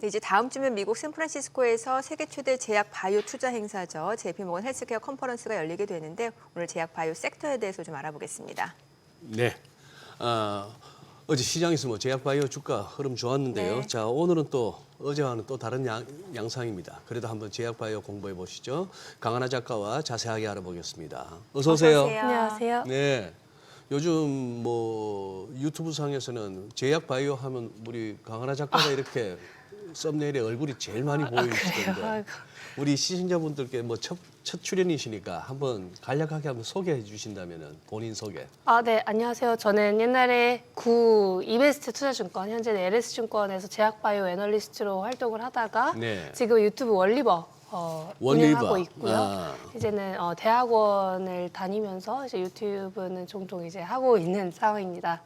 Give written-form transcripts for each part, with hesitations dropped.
네, 이제 다음 주면 미국 샌프란시스코에서 세계 최대 제약 바이오 투자 행사죠. JP모건 헬스케어 컨퍼런스가 열리게 되는데 오늘 제약 바이오 섹터에 대해서 좀 알아보겠습니다. 네. 어제 시장에서 제약 바이오 주가 흐름 좋았는데요. 네. 자, 오늘은 또 어제와는 또 다른 양상입니다. 그래도 한번 제약 바이오 공부해 보시죠. 강하나 작가와 자세하게 알아보겠습니다. 어서 오세요. 안녕하세요. 네. 요즘 유튜브 상에서는 제약 바이오 하면 우리 강하나 작가가 이렇게 썸네일에 얼굴이 제일 많이 보이시던데 우리 시청자분들께 첫 출연이시니까 한번 간략하게 한번 소개해 주신다면은 본인 소개. 네, 안녕하세요. 저는 옛날에 이베스트 투자증권, 현재는 LS증권에서 제약바이오 애널리스트로 활동을 하다가 네. 지금 유튜브 원리버 운영하고 있고요. 아. 이제는 대학원을 다니면서 이제 유튜브는 종종 이제 하고 있는 상황입니다.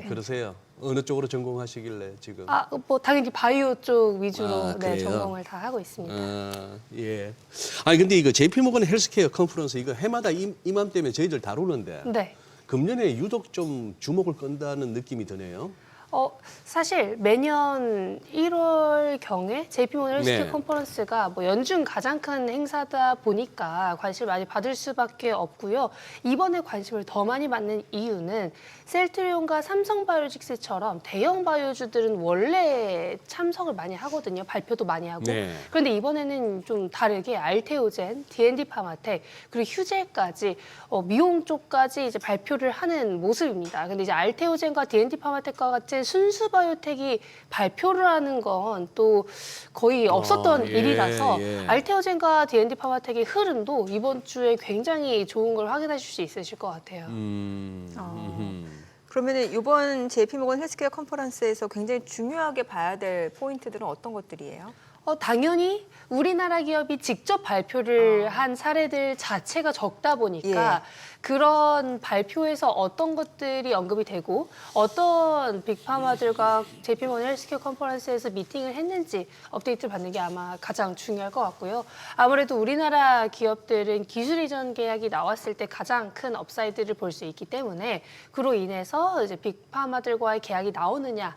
그러세요. 어느 쪽으로 전공하시길래 지금? 당연히 바이오 쪽 위주로 그래요? 전공을 다 하고 있습니다. 예. 아니 근데 이거 JP모건 헬스케어 컨퍼런스 이거 해마다 이맘때면 저희들 다루는데 네. 금년에 유독 좀 주목을 끈다는 느낌이 드네요. 사실 매년 1월경에 JP모건 헬스케어 네. 컨퍼런스가 연중 가장 큰 행사다 보니까 관심을 많이 받을 수밖에 없고요. 이번에 관심을 더 많이 받는 이유는 셀트리온과 삼성바이오로직스처럼 대형 바이오주들은 원래 참석을 많이 하거든요. 발표도 많이 하고. 네. 그런데 이번에는 좀 다르게 알테오젠, D&D 파마텍, 그리고 휴재까지 미용 쪽까지 이제 발표를 하는 모습입니다. 근데 이제 알테오젠과 D&D 파마텍과 같은 순수 바이오텍이 발표를 하는 건 또 거의 없었던 예, 일이라서 예. 알테오젠과 D&D 파마텍의 흐름도 이번 주에 굉장히 좋은 걸 확인하실 수 있으실 것 같아요. 그러면 이번 JP모건 헬스케어 컨퍼런스에서 굉장히 중요하게 봐야 될 포인트들은 어떤 것들이에요? 당연히 우리나라 기업이 직접 발표를 한 사례들 자체가 적다 보니까 그런 발표에서 어떤 것들이 언급이 되고 어떤 빅파마들과 JP모건 헬스케어 컨퍼런스에서 미팅을 했는지 업데이트를 받는 게 아마 가장 중요할 것 같고요. 아무래도 우리나라 기업들은 기술 이전 계약이 나왔을 때 가장 큰 업사이드를 볼 수 있기 때문에 그로 인해서 이제 빅파마들과의 계약이 나오느냐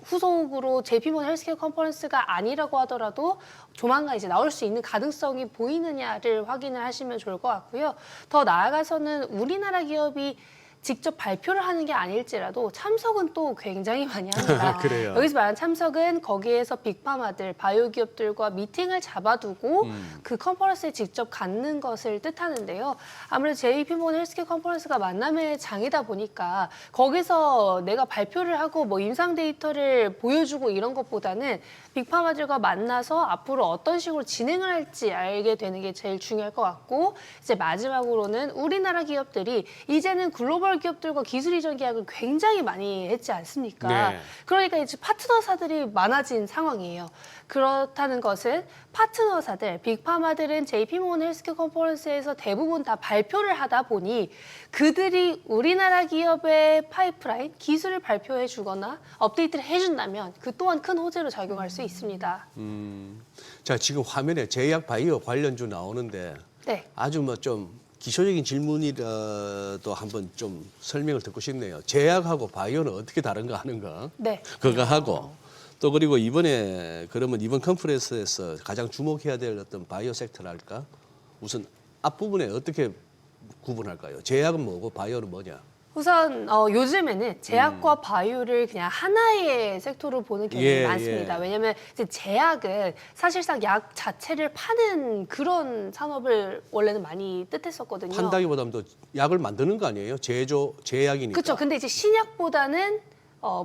후속으로 JP모건 헬스케어 컨퍼런스가 아니라고 하더라도 조만간 이제 나올 수 있는 가능성이 보이느냐를 확인을 하시면 좋을 것 같고요. 더 나아가서는 우리나라 기업이 직접 발표를 하는 게 아닐지라도 참석은 또 굉장히 많이 합니다. 그래요. 여기서 말하는 참석은 거기에서 빅파마들, 바이오 기업들과 미팅을 잡아두고 그 컨퍼런스에 직접 갖는 것을 뜻하는데요. 아무래도 JP모건 헬스케어 컨퍼런스가 만남의 장이다 보니까 거기서 내가 발표를 하고 임상 데이터를 보여주고 이런 것보다는 빅파마들과 만나서 앞으로 어떤 식으로 진행을 할지 알게 되는 게 제일 중요할 것 같고 이제 마지막으로는 우리나라 기업들이 이제는 글로벌 기업들과 기술 이전 계약을 굉장히 많이 했지 않습니까? 네. 그러니까 이제 파트너사들이 많아진 상황이에요. 그렇다는 것은 파트너사들, 빅파마들은 JP모건 헬스케어 컨퍼런스에서 대부분 다 발표를 하다 보니 그들이 우리나라 기업의 파이프라인, 기술을 발표해 주거나 업데이트를 해준다면 그 또한 큰 호재로 작용할 수 있습니다. 자, 지금 화면에 제약 바이오 관련주 나오는데 네. 아주 좀 기초적인 질문이라도 한번 좀 설명을 듣고 싶네요. 제약하고 바이오는 어떻게 다른가 하는 거. 네. 그거 하고 또 그리고 그러면 이번 컨퍼런스에서 가장 주목해야 될 어떤 바이오 섹터랄까? 우선 앞부분에 어떻게 구분할까요? 제약은 뭐고 바이오는 뭐냐? 우선 요즘에는 제약과 바이오를 그냥 하나의 섹터로 보는 경향이 많습니다. 왜냐하면 이제 제약은 사실상 약 자체를 파는 그런 산업을 원래는 많이 뜻했었거든요. 판다기보다는 또 약을 만드는 거 아니에요? 제약이니까. 그렇죠. 근데 이제 신약보다는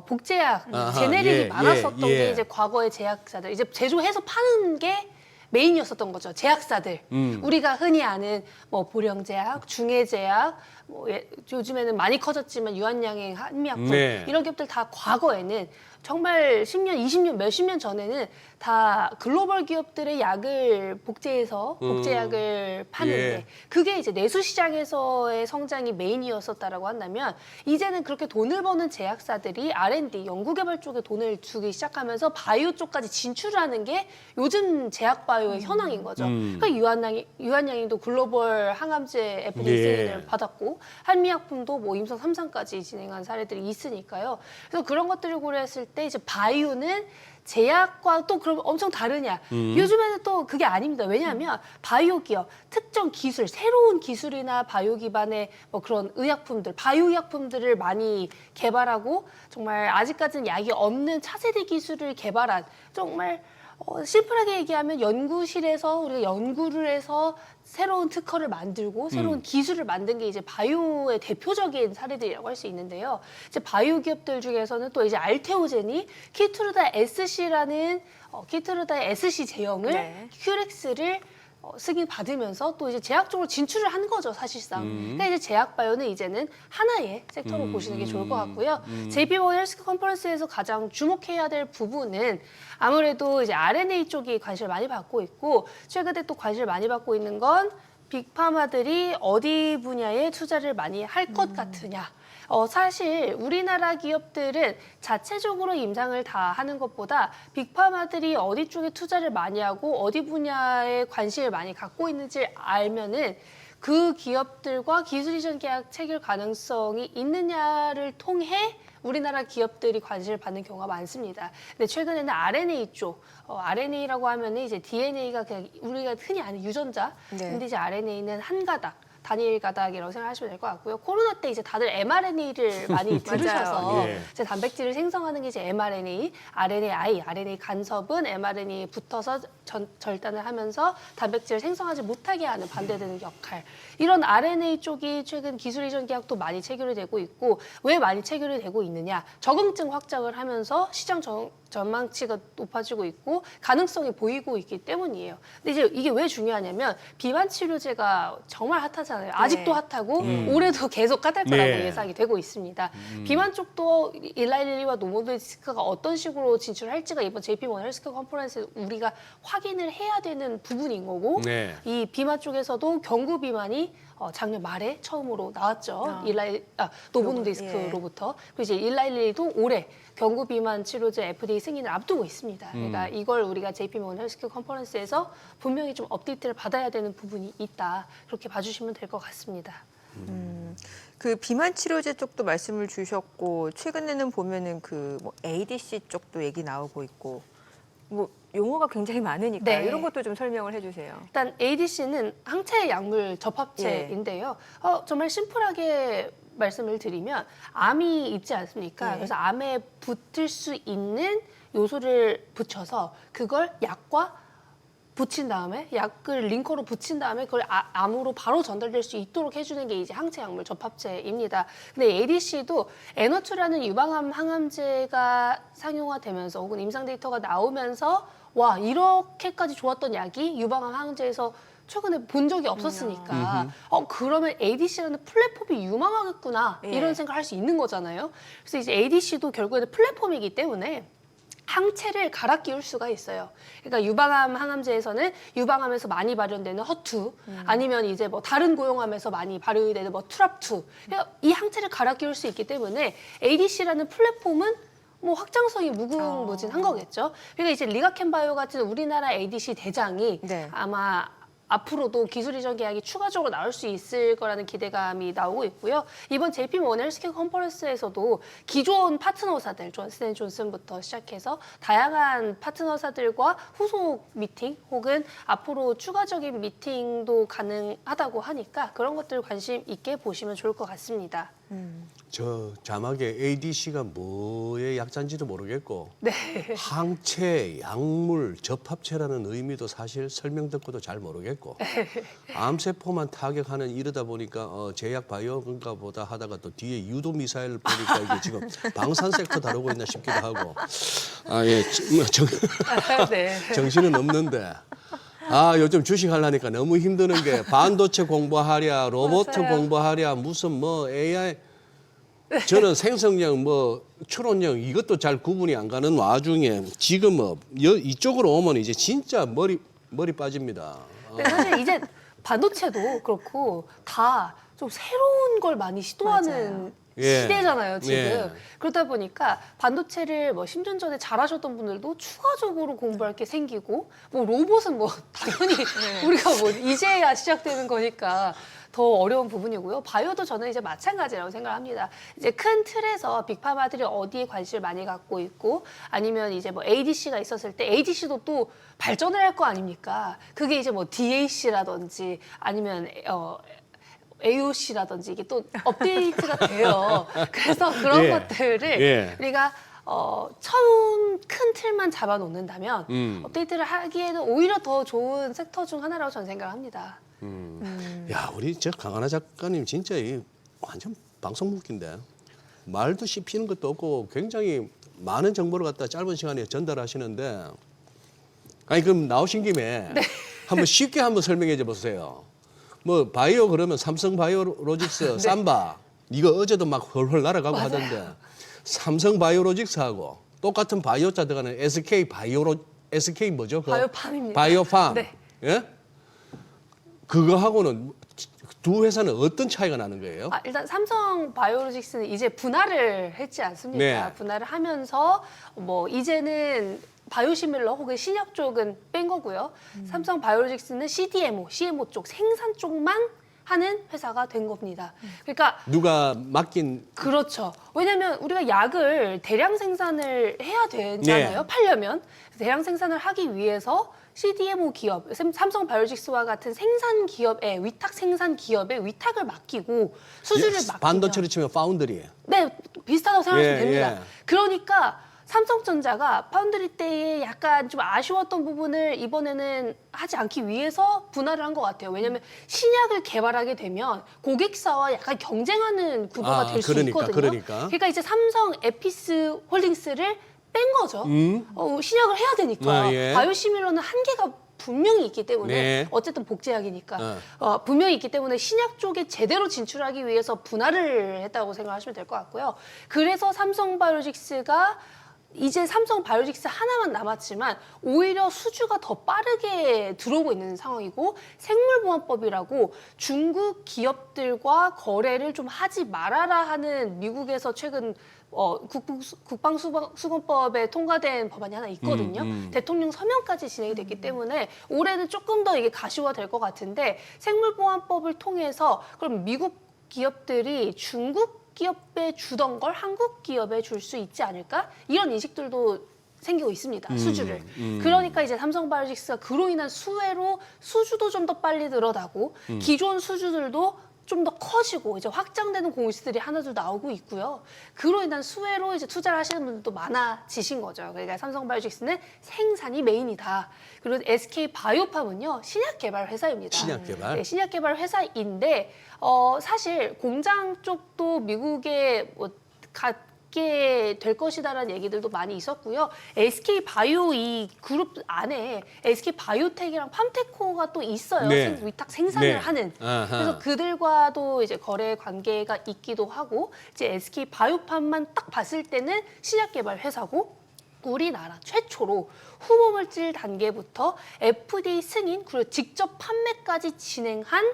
복제약, 아하, 제네릭이 많았었던 예. 게 이제 과거의 제약사들 이제 제조해서 파는 게 메인이었었던 거죠. 제약사들. 우리가 흔히 아는 보령제약, 중해제약, 요즘에는 많이 커졌지만 유한양행, 한미약품 네. 이런 기업들 다 과거에는 정말 10년, 20년, 몇십 년 전에는 다 글로벌 기업들의 약을 복제해서 복제약을 파는데 그게 이제 내수 시장에서의 성장이 메인이었었다라고 한다면 이제는 그렇게 돈을 버는 제약사들이 R&D, 연구개발 쪽에 돈을 주기 시작하면서 바이오 쪽까지 진출하는 게 요즘 제약 바이오의 현황인 거죠. 그러니까 유한양행도 글로벌 항암제 FDA 승인을 받았고 한미약품도 임상 3상까지 진행한 사례들이 있으니까요. 그래서 그런 것들을 고려했을 때 이제 바이오는 제약과 또 그럼 엄청 다르냐? 요즘에는 또 그게 아닙니다. 왜냐하면 바이오 기업, 특정 기술, 새로운 기술이나 바이오 기반의 뭐 그런 의약품들, 바이오 의약품들을 많이 개발하고 정말 아직까지는 약이 없는 차세대 기술을 개발한 정말 심플하게 얘기하면 연구실에서 우리가 연구를 해서 새로운 특허를 만들고 새로운 기술을 만든 게 이제 바이오의 대표적인 사례들이라고 할 수 있는데요. 이제 바이오 기업들 중에서는 또 이제 알테오젠이 키투르다 SC라는 키투르다의 SC 제형을 네. 큐렉스를 승인 받으면서 또 이제 제약 쪽으로 진출을 한 거죠, 사실상. 그러니까 이제 제약 바이오는 이제는 하나의 섹터로 보시는 게 좋을 것 같고요. JP모건 헬스케어 컨퍼런스에서 가장 주목해야 될 부분은 아무래도 이제 R&A 쪽이 관심을 많이 받고 있고 최근에 또 관심을 많이 받고 있는 건 빅파마들이 어디 분야에 투자를 많이 할 것 같으냐. 사실 우리나라 기업들은 자체적으로 임상을 다 하는 것보다 빅파마들이 어디 쪽에 투자를 많이 하고 어디 분야에 관심을 많이 갖고 있는지 알면은 그 기업들과 기술 이전 계약 체결 가능성이 있느냐를 통해 우리나라 기업들이 관심을 받는 경우가 많습니다. 근데 최근에는 R&A 쪽, R&A라고 하면은 이제 DNA가 그냥 우리가 흔히 아는 유전자, 네. 근데 이제 R&A는 한 가닥. 단일 가닥이라고 생각하시면 될 것 같고요. 코로나 때 이제 다들 mRNA를 많이 들으셔서 예. 이제 단백질을 생성하는 게 이제 mRNA, RNAi, RNA 간섭은 mRNA에 붙어서 절단을 하면서 단백질을 생성하지 못하게 하는 반대되는 역할. 이런 RNA 쪽이 최근 기술 이전 계약도 많이 체결이 되고 있고 왜 많이 체결이 되고 있느냐? 적응증 확장을 하면서 시장 전망치가 높아지고 있고 가능성이 보이고 있기 때문이에요. 근데 이제 이게 왜 중요하냐면 비만 치료제가 정말 핫하잖아요. 아직도 핫하고 올해도 계속 핫할 거라고 네. 예상이 되고 있습니다. 비만 쪽도 일라일리와 노모디스크가 어떤 식으로 진출할지가 이번 JP모건 헬스케어 컨퍼런스에서 우리가 확인을 해야 되는 부분인 거고 네. 이 비만 쪽에서도 경구 비만이 작년 말에 처음으로 나왔죠. 노보노디스크로부터. 그리고 이제 일라일리도 올해 경구 비만 치료제 FDA 승인을 앞두고 있습니다. 그러니까 이걸 우리가 JP모건 헬스케어 컨퍼런스에서 분명히 좀 업데이트를 받아야 되는 부분이 있다. 그렇게 봐주시면 될 것 같습니다. 그 비만 치료제 쪽도 말씀을 주셨고 최근에는 보면은 그 뭐 ADC 쪽도 얘기 나오고 있고 뭐 용어가 굉장히 많으니까 네. 이런 것도 좀 설명을 해주세요. 일단 ADC는 항체 약물 접합체인데요. 정말 심플하게 말씀을 드리면 암이 있지 않습니까? 예. 그래서 암에 붙을 수 있는 요소를 붙여서 그걸 약과 붙인 다음에 약을 링커로 붙인 다음에 그걸 암으로 바로 전달될 수 있도록 해주는 게 이제 항체 약물 접합체입니다. 근데 ADC도 에너츄라는 유방암 항암제가 상용화되면서 혹은 임상 데이터가 나오면서 와 이렇게까지 좋았던 약이 유방암 항암제에서 최근에 본 적이 없었으니까 그러면 ADC라는 플랫폼이 유망하겠구나 예. 이런 생각을 할 수 있는 거잖아요. 그래서 이제 ADC도 결국에는 플랫폼이기 때문에 항체를 갈아 끼울 수가 있어요. 그러니까 유방암 항암제에서는 유방암에서 많이 발현되는 허투 아니면 이제 뭐 다른 고용암에서 많이 발효되는 뭐 투랍투 그러니까 이 항체를 갈아 끼울 수 있기 때문에 ADC라는 플랫폼은 뭐 확장성이 무궁무진한 거겠죠. 그러니까 이제 리가켄바이오 같은 우리나라 ADC 대장이 네. 아마 앞으로도 기술 이전 계약이 추가적으로 나올 수 있을 거라는 기대감이 나오고 있고요. 이번 JP모건 헬스케어 컨퍼런스에서도 기존 파트너사들, 존슨앤존슨부터 시작해서 다양한 파트너사들과 후속 미팅 혹은 앞으로 추가적인 미팅도 가능하다고 하니까 그런 것들 관심 있게 보시면 좋을 것 같습니다. 저 자막에 ADC가 뭐의 약자인지도 모르겠고 네. 항체, 약물, 접합체라는 의미도 사실 설명 듣고도 잘 모르겠고 암세포만 타격하는 이러다 보니까 제약 바이오인가 보다 하다가 또 뒤에 유도 미사일 보니까 이게 지금 방산 섹터 다루고 있나 싶기도 하고 네. 정신은 없는데 요즘 주식 하려니까 너무 힘드는 게 반도체 공부하랴, 로봇 맞아요. 공부하랴, 무슨 뭐 AI. 저는 생성력, 뭐 추론력 이것도 잘 구분이 안 가는 와중에 지금 이쪽으로 오면 이제 진짜 머리 빠집니다. 근데 사실 이제 반도체도 그렇고 다 좀 새로운 걸 많이 시도하는 예. 시대잖아요, 지금. 예. 그러다 보니까 반도체를 뭐 10년 전에 잘하셨던 분들도 추가적으로 공부할 게 생기고, 뭐 로봇은 뭐 당연히 우리가 뭐 이제야 시작되는 거니까 더 어려운 부분이고요. 바이오도 저는 이제 마찬가지라고 생각합니다. 이제 큰 틀에서 빅파마들이 어디에 관심을 많이 갖고 있고, 아니면 이제 뭐 ADC가 있었을 때 ADC도 또 발전을 할 거 아닙니까? 그게 이제 뭐 DAC라든지 아니면 AOC라든지 이게 또 업데이트가 돼요. 그래서 그런 예. 것들을 예. 우리가 처음 큰 틀만 잡아놓는다면 업데이트를 하기에는 오히려 더 좋은 섹터 중 하나라고 저는 생각합니다. 야, 우리 저 강하나 작가님 진짜 완전 방송 무기인데 말도 씹히는 것도 없고 굉장히 많은 정보를 갖다 짧은 시간에 전달하시는데 아니 그럼 나오신 김에 한번 쉽게 한번 설명해 줘 보세요. 뭐 바이오 그러면 삼성 바이오로직스 삼바 이거 어제도 막 헐헐 날아가고 하던데 삼성 바이오로직스하고 똑같은 바이오자 들어가는 SK 뭐죠? 그거? 바이오팜입니다. 바이오팜. 네. 예? 그거하고는 두 회사는 어떤 차이가 나는 거예요? 일단 삼성 바이오로직스는 이제 분할을 했지 않습니까? 네. 분할을 하면서 뭐 이제는 바이오시밀러 혹은 신약 쪽은 뺀 거고요. 삼성 바이오로직스는 CMO 쪽 생산 쪽만 하는 회사가 된 겁니다. 그러니까 누가 맡긴 그렇죠. 왜냐하면 우리가 약을 대량 생산을 해야 되잖아요. 네. 팔려면 대량 생산을 하기 위해서 CDMO 기업, 삼성 바이오로직스와 같은 생산 기업에 위탁 생산 기업에 위탁을 맡기고 수주를 맡기면 반도체로 치면 파운드리. 네, 비슷하다고 생각하시면 예, 됩니다. 예. 그러니까 삼성전자가 파운드리 때에 약간 좀 아쉬웠던 부분을 이번에는 하지 않기 위해서 분할을 한 것 같아요. 왜냐하면 신약을 개발하게 되면 고객사와 약간 경쟁하는 구도가 될 수 있거든요. 그러니까 이제 삼성 에피스 홀딩스를 뺀 거죠. 신약을 해야 되니까. 아, 예. 바이오시밀러는 한계가 분명히 있기 때문에 네. 어쨌든 복제약이니까 분명히 있기 때문에 신약 쪽에 제대로 진출하기 위해서 분할을 했다고 생각하시면 될 것 같고요. 그래서 삼성바이오로직스가 이제 삼성 바이오로직스 하나만 남았지만 오히려 수주가 더 빠르게 들어오고 있는 상황이고 생물보안법이라고 중국 기업들과 거래를 좀 하지 말아라 하는 미국에서 최근 국방수권법에 통과된 법안이 하나 있거든요. 대통령 서명까지 진행이 됐기 때문에 올해는 조금 더 이게 가시화될 것 같은데 생물보안법을 통해서 그럼 미국 기업들이 중국 기업에 주던 걸 한국 기업에 줄 수 있지 않을까? 이런 인식들도 생기고 있습니다. 수주를. 그러니까 이제 삼성바이오로직스가 그로 인한 수혜로 수주도 좀 더 빨리 늘어나고 기존 수주들도 좀 더 커지고 이제 확장되는 공시들이 하나둘 나오고 있고요. 그로 인한 수혜로 이제 투자를 하시는 분들도 많아지신 거죠. 그러니까 삼성바이오로직스는 생산이 메인이다. 그리고 SK 바이오팜은요 신약 개발 회사입니다. 신약 개발? 네, 신약 개발 회사인데 사실 공장 쪽도 미국에 뭐 갖게 될 것이다라는 얘기들도 많이 있었고요. SK 바이오 이 그룹 안에 SK 바이오텍이랑 팜테코가 또 있어요. 네. 위탁 생산을 네. 하는. 아하. 그래서 그들과도 이제 거래 관계가 있기도 하고 이제 SK 바이오팜만 딱 봤을 때는 신약 개발 회사고 우리나라 최초로 후보물질 단계부터 FDA 승인 그리고 직접 판매까지 진행한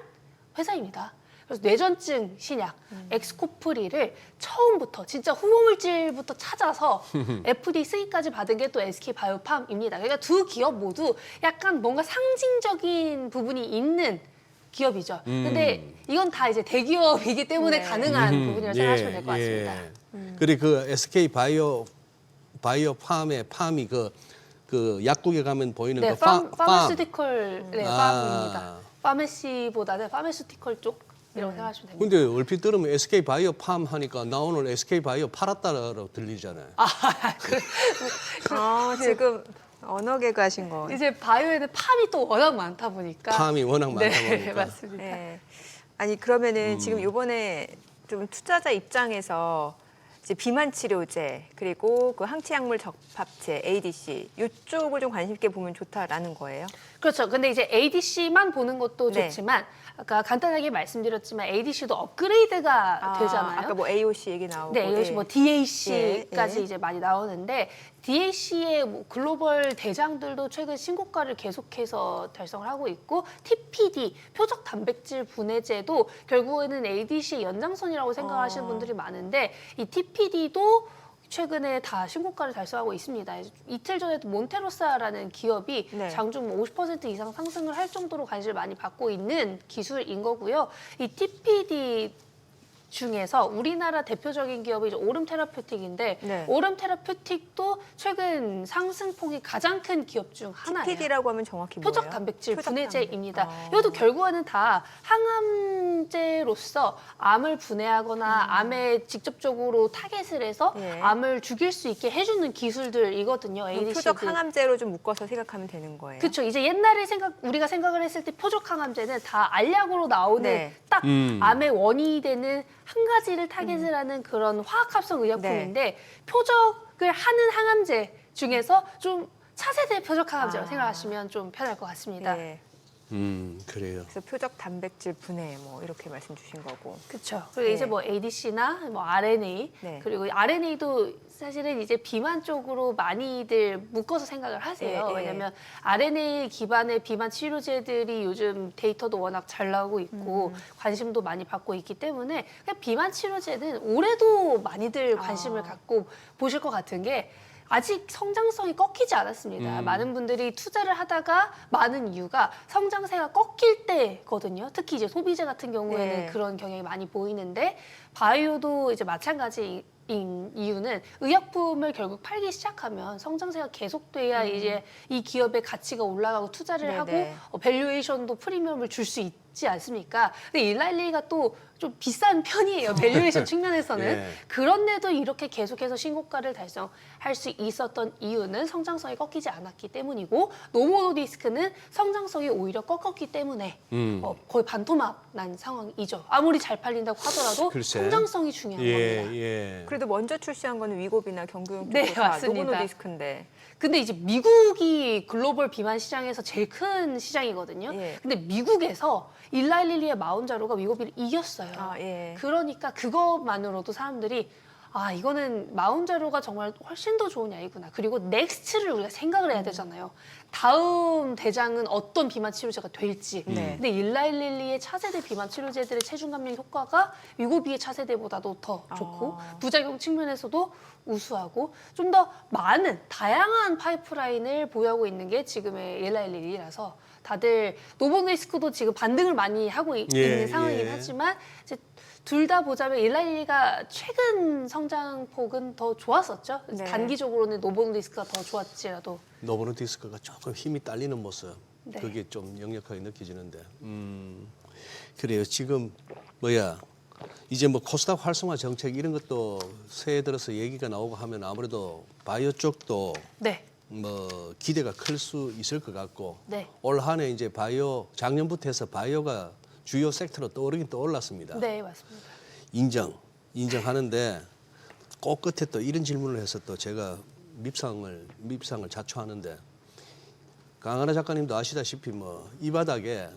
회사입니다. 그래서 뇌전증 신약 엑스코프리를 처음부터 진짜 후보물질부터 찾아서 FDA 승인까지 받은 게 또 SK 바이오팜입니다. 그러니까 두 기업 모두 약간 뭔가 상징적인 부분이 있는 기업이죠. 근데 이건 다 이제 대기업이기 때문에 네. 가능한 부분이라고 생각하시면 될 것 같습니다. 그리고 그 SK 바이오팜의 팜이 그 약국에 가면 보이는 네, 그 파마스티컬 네, 아. 팜입니다. 파메시보다는 파메스티컬 쪽이라고 생각하시면 됩니다. 근데 얼핏 들으면 SK 바이오팜 하니까 나 오늘 SK 바이오 팔았다라고 들리잖아요. 지금 언어계가 하신 거. 이제 바이오에는 팜이 또 워낙 많다 보니까 팜이 워낙 많다 네, 보니까. 맞습니다. 네. 아니 그러면은 지금 이번에 좀 투자자 입장에서 이제 비만 치료제 그리고 그 항체약물 적합제 ADC 이쪽을 좀 관심 있게 보면 좋다라는 거예요. 그렇죠. 근데 이제 ADC만 보는 것도 네. 좋지만 아까 간단하게 말씀드렸지만 ADC도 업그레이드가 되잖아요. 아까 뭐 AOC 얘기 나오고. 네, 이것이 뭐 DAC까지 예, 예. 이제 많이 나오는데 DAC의 뭐 글로벌 대장들도 최근 신고가를 계속해서 달성을 하고 있고 TPD, 표적 단백질 분해제도 결국에는 ADC의 연장선이라고 생각하시는 분들이 많은데 이 TPD도 최근에 다 신고가를 달성하고 있습니다. 이틀 전에도 몬테로사라는 기업이 네. 장중 50% 이상 상승을 할 정도로 관심을 많이 받고 있는 기술인 거고요. 이 TPD 중에서 우리나라 대표적인 기업이 이제 오름 테라퓨틱인데 네. 오름 테라퓨틱도 최근 상승폭이 가장 큰 기업 중 하나예요. TPD라고 하면 정확히 표적 뭐예요? 단백질 표적 분해제입니다. 단백. 이것도 결국에는 다 항암제로서 암을 분해하거나 암에 직접적으로 타겟을 해서 예. 암을 죽일 수 있게 해주는 기술들이거든요. ADC들. 표적 항암제로 좀 묶어서 생각하면 되는 거예요. 그렇죠. 이제 옛날에 우리가 생각을 했을 때 표적 항암제는 다 알약으로 나오는 네. 딱 암의 원인이 되는 한 가지를 타겟을 하는 그런 화학합성 의약품인데 네. 표적을 하는 항암제 중에서 좀 차세대 표적 항암제라고 아. 생각하시면 좀 편할 것 같습니다. 예. 그래요. 그래서 표적 단백질 분해 뭐 이렇게 말씀 주신 거고. 그렇죠. 그리고 네. 이제 뭐 ADC나 뭐 RNA 네. 그리고 RNA도 사실은 이제 비만 쪽으로 많이들 묶어서 생각을 하세요. 예, 예. 왜냐하면 RNA 기반의 비만 치료제들이 요즘 데이터도 워낙 잘 나오고 있고 관심도 많이 받고 있기 때문에 그냥 비만 치료제는 올해도 많이들 관심을 갖고 보실 것 같은 게 아직 성장성이 꺾이지 않았습니다. 많은 분들이 투자를 하다가 많은 이유가 성장세가 꺾일 때거든요. 특히 이제 소비재 같은 경우에는 네. 그런 경향이 많이 보이는데 바이오도 이제 마찬가지인 이유는 의약품을 결국 팔기 시작하면 성장세가 계속돼야 이제 이 기업의 가치가 올라가고 투자를 네네. 하고 밸류에이션도 프리미엄을 줄 수 있지 않습니까? 근데 일라일리가 또 좀 비싼 편이에요. 밸류에이션 측면에서는. 예. 그런데도 이렇게 계속해서 신고가를 달성할 수 있었던 이유는 성장성이 꺾이지 않았기 때문이고 노모노디스크는 성장성이 오히려 꺾었기 때문에 거의 반토막 난 상황이죠. 아무리 잘 팔린다고 하더라도 글쎄. 성장성이 중요한 겁니다. 예. 그래도 먼저 출시한 거는 위고비나 경구용 네, 쪽도 다 맞습니다. 노보노디스크인데. 근데 이제 미국이 글로벌 비만 시장에서 제일 큰 시장이거든요. 예. 근데 미국에서 일라일리의 마운자로가 위고비를 이겼어요. 아, 예. 그러니까 그것만으로도 사람들이 아 이거는 마운자로가 정말 훨씬 더 좋은 약이구나. 그리고 넥스트를 우리가 생각을 해야 되잖아요. 다음 대장은 어떤 비만 치료제가 될지. 네. 근데 일라일릴리의 차세대 비만 치료제들의 체중 감량 효과가 위고비의 차세대보다도 더 좋고 부작용 측면에서도 우수하고 좀 더 많은 다양한 파이프라인을 보유하고 있는 게 지금의 일라일릴리라서 다들 노보노디스크도 지금 반등을 많이 하고 있는 상황이긴 하지만 이제 둘 다 보자면 일라일리가 최근 성장폭은 더 좋았었죠. 네. 단기적으로는 노보노디스크가 더 좋았지라도. 노보노디스크가 조금 힘이 딸리는 모습. 네. 그게 좀 역력하게 느껴지는데. 그래요. 지금 이제 뭐 코스닥 활성화 정책 이런 것도 새해 들어서 얘기가 나오고 하면 아무래도 바이오 쪽도 네. 뭐 기대가 클 수 있을 것 같고 네. 올 한 해 이제 바이오 작년부터 해서 바이오가 주요 섹터로 떠오르긴 떠올랐습니다. 네, 맞습니다. 인정하는데 꼭 끝에 또 이런 질문을 해서 또 제가 밉상을 자초하는데 강하나 작가님도 아시다시피 뭐 이 바닥에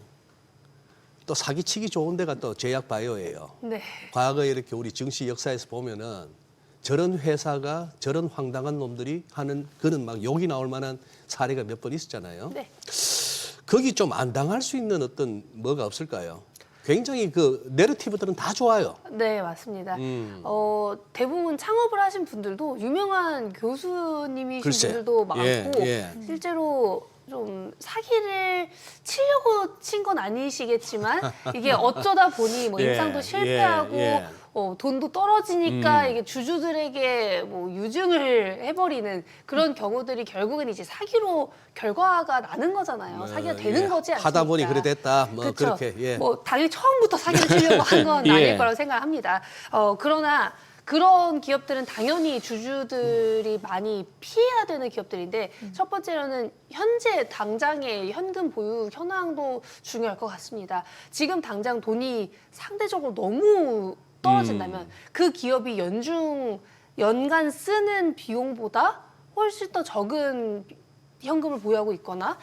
또 사기치기 좋은 데가 또 제약 바이오예요. 네. 과거에 이렇게 우리 증시 역사에서 보면은 저런 회사가 저런 황당한 놈들이 하는 그런 막 욕이 나올 만한 사례가 몇 번 있었잖아요. 네. 거기 좀 안 당할 수 있는 어떤 뭐가 없을까요? 굉장히 그 내러티브들은 다 좋아요. 네, 맞습니다. 대부분 창업을 하신 분들도 유명한 교수님이신 글쎄. 분들도 많고 예. 실제로 좀 사기를 치려고 친 건 아니시겠지만 이게 어쩌다 보니 뭐 예, 임상도 실패하고 예. 돈도 떨어지니까 이게 주주들에게 뭐 유증을 해버리는 그런 경우들이 결국은 이제 사기로 결과가 나는 거잖아요. 사기가 되는 거지 않습니까? 하다 보니 그래 됐다. 뭐 그쵸? 그렇게 예. 뭐 당연히 처음부터 사기를 치려고 한 건 예. 아닐 거라고 생각합니다. 그러나 그런 기업들은 당연히 주주들이 많이 피해야 되는 기업들인데 첫 번째로는 현재 당장의 현금 보유 현황도 중요할 것 같습니다. 지금 당장 돈이 상대적으로 너무 떨어진다면 그 기업이 연간 쓰는 비용보다 훨씬 더 적은 현금을 보유하고 있거나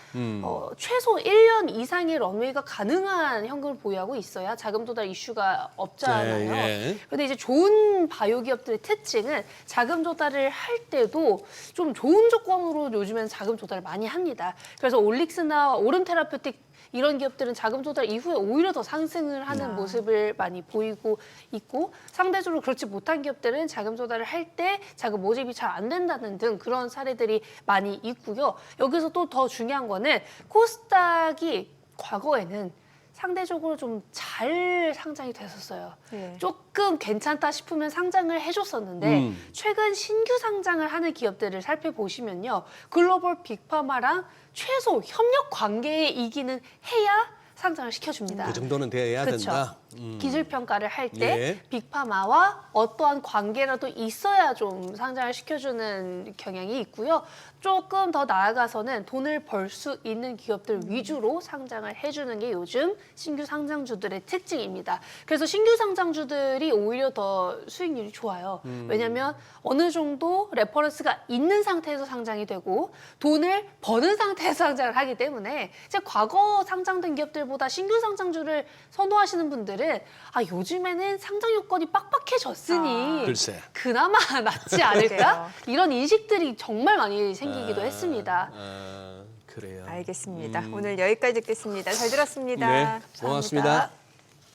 최소 1년 이상의 런웨이가 가능한 현금을 보유하고 있어야 자금 조달 이슈가 없잖아요. 네, 근데 이제 좋은 바이오 기업들의 특징은 자금 조달을 할 때도 좀 좋은 조건으로 요즘에는 자금 조달을 많이 합니다. 그래서 올릭스나 오름 테라퓨틱 이런 기업들은 자금 조달 이후에 오히려 더 상승을 하는 모습을 많이 보이고 있고, 상대적으로 그렇지 못한 기업들은 자금 조달을 할 때 자금 모집이 잘 안 된다는 등 그런 사례들이 많이 있고요. 여기서 또 더 중요한 거는 코스닥이 과거에는 상대적으로 좀 잘 상장이 됐었어요. 네. 조금 괜찮다 싶으면 상장을 해줬었는데 최근 신규 상장을 하는 기업들을 살펴보시면요. 글로벌 빅파마랑 최소 협력 관계에 이기는 해야 상장을 시켜줍니다. 그 정도는 돼야 그쵸. 된다. 기술 평가를 할 때 예. 빅파마와 어떠한 관계라도 있어야 좀 상장을 시켜주는 경향이 있고요. 조금 더 나아가서는 돈을 벌 수 있는 기업들 위주로 상장을 해주는 게 요즘 신규 상장주들의 특징입니다. 그래서 신규 상장주들이 오히려 더 수익률이 좋아요. 왜냐하면 어느 정도 레퍼런스가 있는 상태에서 상장이 되고 돈을 버는 상태에서 상장을 하기 때문에 이제 과거 상장된 기업들보다 신규 상장주를 선호하시는 분들은 요즘에는 상장 요건이 빡빡해졌으니 글쎄. 그나마 낫지 않을까? 그래요. 이런 인식들이 정말 많이 생기기도 했습니다. 그래요. 알겠습니다. 오늘 여기까지 듣겠습니다. 잘 들었습니다. 네, 감사합니다. 고맙습니다.